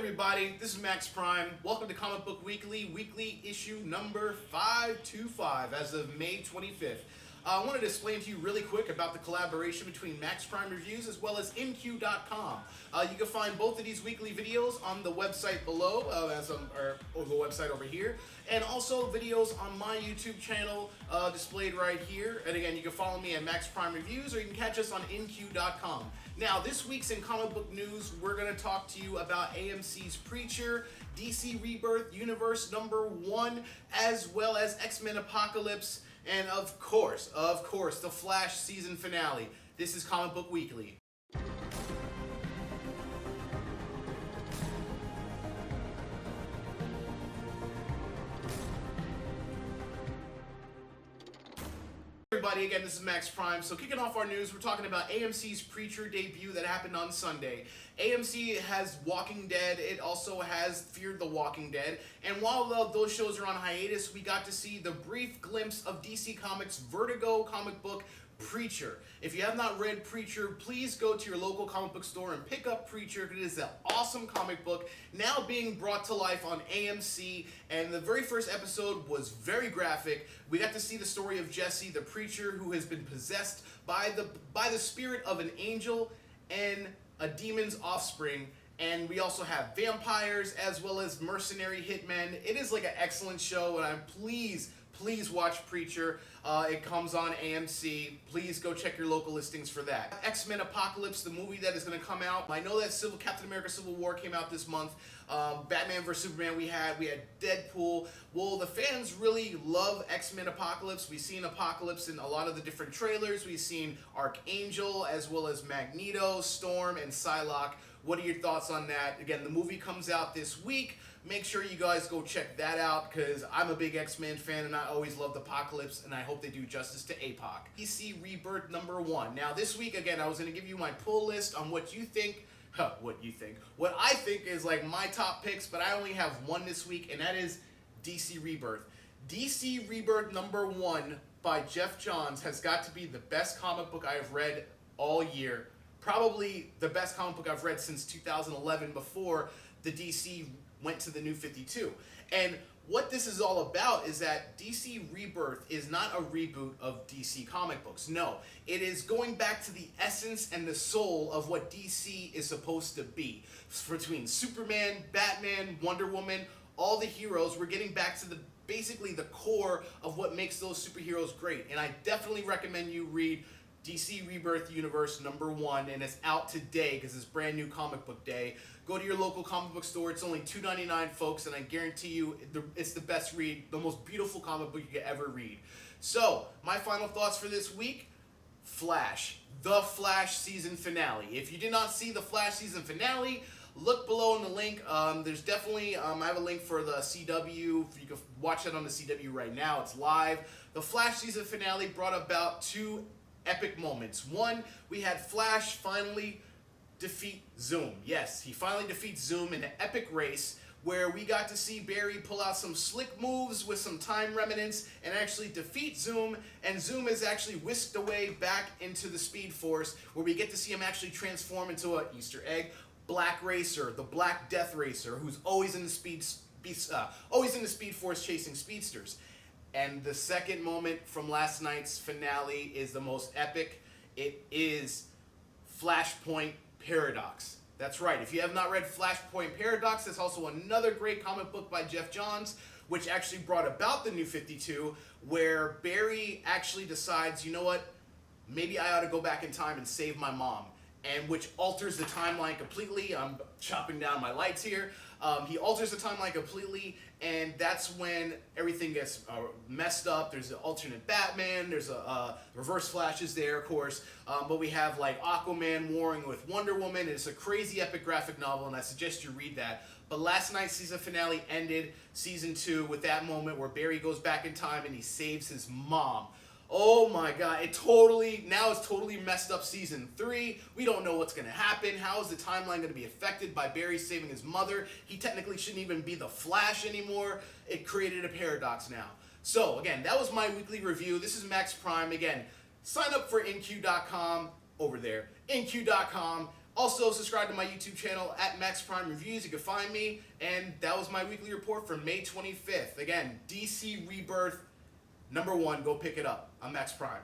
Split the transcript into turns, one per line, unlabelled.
Everybody, this is Max Prime. Welcome to Comic Book Weekly, weekly issue number 525 as of May 25th. I wanted to explain to you really quick about the collaboration between Max Prime Reviews as well as InQ.com. You can find both of these weekly videos on the website below, or the website over here, and also videos on my YouTube channel displayed right here. And again, you can follow me at Max Prime Reviews, or you can catch us on InQ.com. Now, this week's in comic book news, we're going to talk to you about AMC's Preacher, DC Rebirth Universe number 1, as well as X-Men Apocalypse, and of course, the Flash season finale. This is Comic Book Weekly. Everybody, again, this is Max Prime. So kicking off our news, we're talking about AMC's Preacher debut that happened on Sunday. AMC has Walking Dead. It also has Fear the Walking Dead. And while those shows are on hiatus, we got to see the brief glimpse of DC Comics' Vertigo comic book, Preacher. If you have not read Preacher, please go to your local comic book store and pick up Preacher. It is an awesome comic book now being brought to life on AMC, and the very first episode was very graphic. We got to see the story of Jesse, the preacher, who has been possessed by the spirit of an angel and a demon's offspring. And we also have vampires as well as mercenary hitmen. It is like an excellent show, and please watch Preacher. It comes on AMC. Please go check your local listings for that. X-Men Apocalypse, the movie that is going to come out. I know that Captain America Civil War came out this month. Batman vs. Superman we had Deadpool. Well, the fans really love X-Men Apocalypse. We've seen Apocalypse in a lot of the different trailers. We've seen Archangel as well as Magneto, Storm, and Psylocke. What are your thoughts on that? Again, the movie comes out this week. Make sure you guys go check that out, because I'm a big X-Men fan and I always loved Apocalypse, and I hope they do justice to APOC. DC Rebirth number 1. Now this week, again, I was going to give you my pull list on what you think. What I think is like my top picks, but I only have one this week, and that is DC Rebirth. DC Rebirth number 1 by Jeff Johns has got to be the best comic book I have read all year. Probably the best comic book I've read since 2011, before the DC went to the New 52. And what this is all about is that DC Rebirth is not a reboot of DC comic books. No, it is going back to the essence and the soul of what DC is supposed to be. Between Superman, Batman, Wonder Woman, all the heroes, we're getting back to basically the core of what makes those superheroes great. And I definitely recommend you read DC Rebirth Universe number 1, and it's out today because it's brand new comic book day. Go to your local comic book store. It's only $2.99, folks, and I guarantee you it's the best read, the most beautiful comic book you could ever read. So, my final thoughts for this week: Flash, the Flash season finale. If you did not see the Flash season finale, look below in the link. There's definitely, I have a link for the CW. You can watch it on the CW right now. It's live. The Flash season finale brought about 2 epic moments. One, we had Flash finally defeat Zoom. Yes, he finally defeats Zoom in an epic race where we got to see Barry pull out some slick moves with some time remnants and actually defeat Zoom, and Zoom is actually whisked away back into the Speed Force, where we get to see him actually transform into a Easter egg Black Racer, the Black Death Racer, who's always in the Speed Force chasing speedsters. And the second moment from last night's finale is the most epic. It is Flashpoint Paradox. That's right. If you have not read Flashpoint Paradox, that's also another great comic book by Jeff Johns, which actually brought about the New 52, where Barry actually decides, you know what, maybe I ought to go back in time and save my mom, and which alters the timeline completely. I'm chopping down my lights here. He alters the timeline completely, and that's when everything gets messed up. There's an alternate Batman, there's a reverse Flashes there, of course, but we have like Aquaman warring with Wonder Woman. It's a crazy epic graphic novel, and I suggest you read that. But last night's season finale ended season 2 with that moment where Barry goes back in time and he saves his mom. Oh my god, it's totally messed up season 3. We don't know what's going to happen. How is the timeline going to be affected by Barry saving his mother? He technically shouldn't even be the Flash anymore. It created a paradox now. So again, that was my weekly review. This is Max Prime. Again, sign up for InQ.com over there. InQ.com. Also, subscribe to my YouTube channel at Max Prime Reviews. You can find me. And that was my weekly report for May 25th. Again, DC Rebirth #1. Go pick it up. I'm Max Prime.